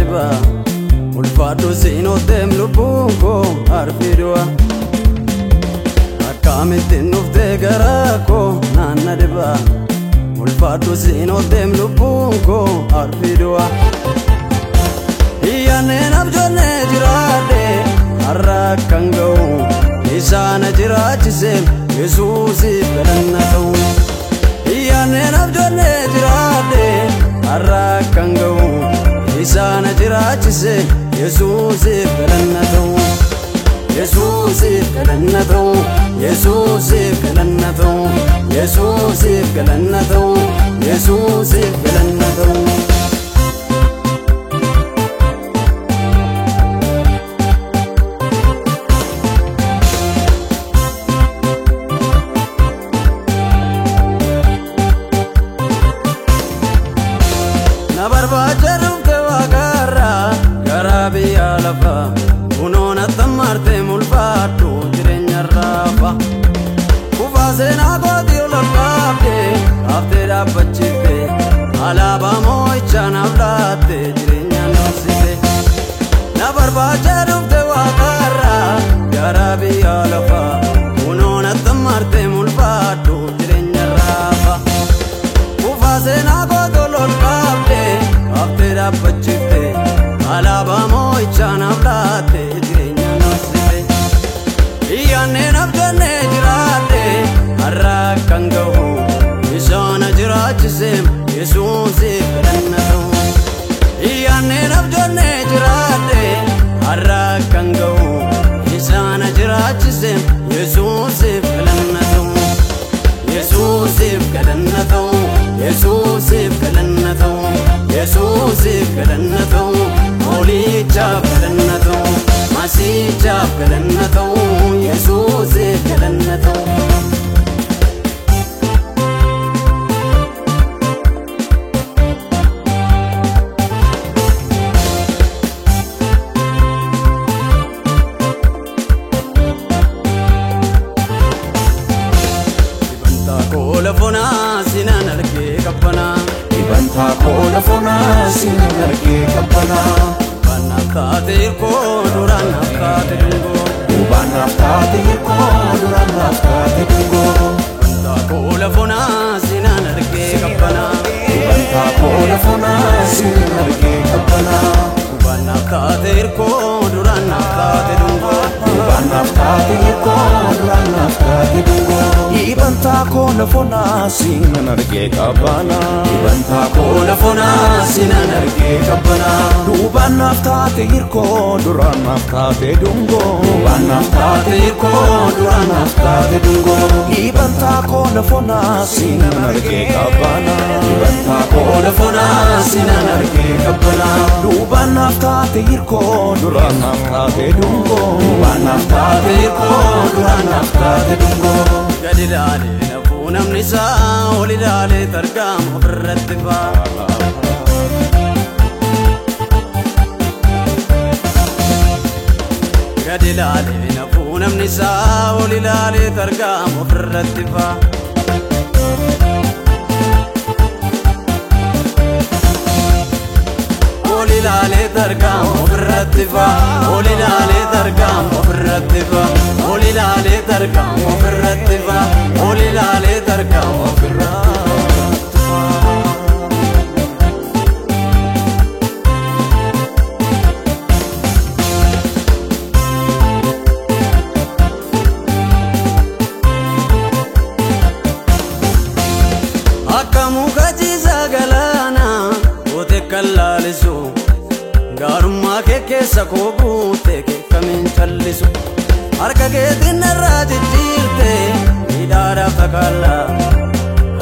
diba ulfaadhu siinootteem lubbuun koo arfiidua akkamittiin dhuftee garaa koo naanna diba ulfaadhu siinootteem lubbuun koo arfiidua iyyanneen abjoonnee jiraadhe har'a akkan ga'u isaana jiraachisee Yesuusiif galanna ta'u iyyanneen abjoonnee jiraadhe har'a akkan ga'u isaana jiraachisee Yesuusiif galanna ta'u Yesuusiif galanna ta'u Yesuusiif galanna ta'u Yesuusiif galanna ta'u Yesuusiif galanna ta'u barbaacha dhufte waaqarra garaa biyya lafa kunoon attammaarte mulfaadhu jireenyarraafa kufaa seenaa kootii ololfaafte haaftee dhaabbachifte alaabaa moo'ichaanaaf laatte jireenyaan dhoksite na barbaacha dhufte waaqarra garaa biyya lafa kunoon attammaarte mulfaadhu jireenyarraafa kufaa seenaa kootii ololfaafte haaftee dhaabbachifte alaabaa moo'ichaanaaf laatte jireenyaan dhoksite iyyanneen abjoonnee jiraadhe har'a akkan ga'u isaana jiraachisee Yesuusiif galanna ta'u iyyanneen abjoonnee jiraadhe har'a akkan ga'u isaana jiraachisee Yesuusiif galanna ta'u Yesuusiif galanna ta'u Yesuusiif galanna ta'u Yesuusiif galanna ta'u Moolichaaf galanna ta'u Masiichaaf galanna ta'u Yesuusiif galanna ta'u sinan argee qabbana Ibantaa koola fonaa sinan argee qabbana Ubanaaf taate koo duraan naaf taate dungoo Ubanaaf taate koo duraan naaf taate dungoo Ibantaa koola fonaa sinan argee qabbana Ibantaa koola fonaa sinan argee qabbana Ubanaaf taate koo duraan naaf taate dungoo Ubanaaf taate koo duraan naaf taate dungoo Ibantaa koola fonaa sinan argee qabbana Ibantaa koola fonaa sinan argee qabbana Ubanaaf taate koo duraan naaf taate dungoo Ubanaaf taate koo duraan naaf taate dungoo Ibantaa koola fonaa sinan argee qabbana Ibantaa koola fonaa sinan argee qabbana Ubanaaf taate koo duraan naaf taate dungoo Ubanaaf taate koo duraan naaf taate dungoo gadi ilaalee nafuu namni isaa ol ilaalee tarkaama ofirratti fa'a gadi ilaalee nafuu namni isaa ol ilaalee tarkaama ofirratti fa'a ol ilaalee tarkaama ofirratti fa'a ol ilaalee tarkaama ofirratti fa'a ol ilaalee tarkaama ofirratti fa'a ol ilaalee tarkaama ofirratti fa'a akka muka ciisaa galaana goote kan laalisu gaarummaa kee keessa koo guute keekamiin callisu harka keetiin narraa jijjiirte miidhaadhaaf takaalla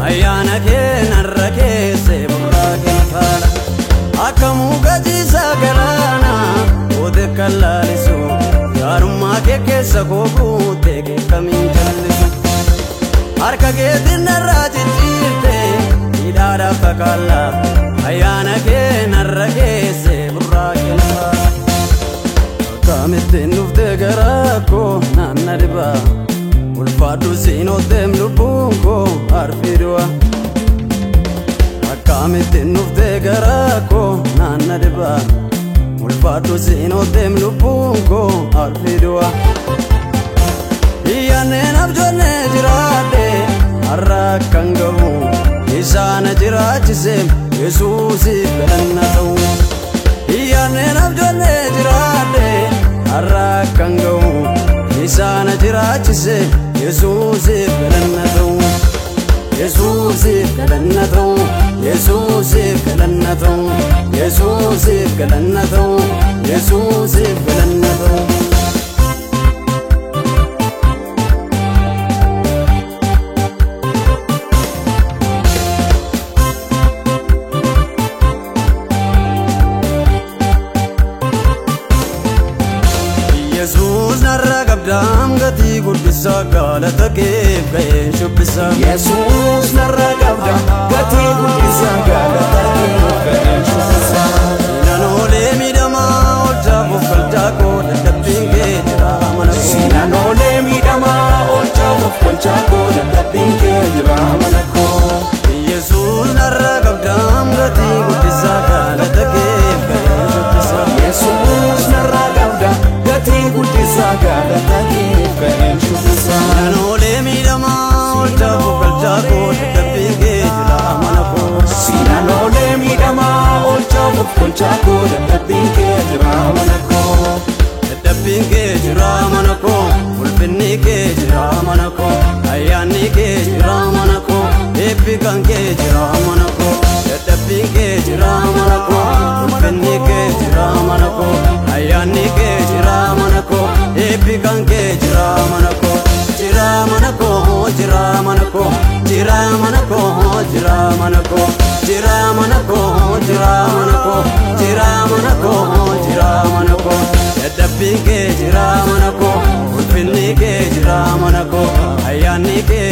ayyaana kee narra keesse burraaqeen faala akka muka ciisaa galaana goote kan laalisu gaarummaa kee keessa koo guute keekamiin callisu harka keetiin narraa jijjiirte miidhaadhaaf takaalla ayyaana kee narra keesse burraaqeen faala akkamittiin dhuftee garaa koo naanna diba ulfaadhu siinootteem lubbuun koo arfiidua akkamittiin dhuftee garaa koo naanna diba ulfaadhu siinooteem lubbuun koo arfiidua iyyanneen abjoollee jiraadhe har'a akkan gahu isaana jiraachiseem Yesuusiif galanna ta'u iyyanneen abjoollee jiraadhe har'a akkan gahu isaana jiraachiseem Yesuusiif galanna ta'u Yesuusiif galanna ta'u Yesuusiif galanna ta'u Yesuusiif galanna ta'u Yesuusiif galanna ta'u Yesuus narra qabdaam gatii guddisaa galata keef ga'een shubbisa Yesuus narra qabda gatii guddisaa galata keef ga'een shubbisa Siinaan oolee miidhamaa oolchaafuuf galchaa koo dadhabbiin kee jira mana koo Siinaan oolee miidhamaa oolchaafuuf galchaa koo dadhabbiin kee jira mana koo Yesuus narra qabdaam gatii guddisaa galata keef ga'een shubbisa Yesuus narra qabda gatii guddisaa galata keef ga'een shubbisa Siinaan oolee miidhamaa oolchaafuuf galchaa koo dadhabbiin kee jira mana koo Siinaan oolee miidhamaa oolchaafuuf galchaa koo dadhabbiin kee jira mana koo Dadhabbiin kee jira mana koo ulfinni kee jira mana koo ayyaanni kee jira mana koo eebbi kan kee jira mana koo Dadhabbiin kee jira mana koo ulfinni kee jira mana koo ayyaanni kee jira mana koo eebbi kan kee jira mana koo jira mana koo jira mana koo jira mana koo jira mana koo jira mana koo jira mana koo jira mana koo jira mana koo Dadhabbiin kee jira mana koo ulfinni kee jira mana koo ayyaanni kee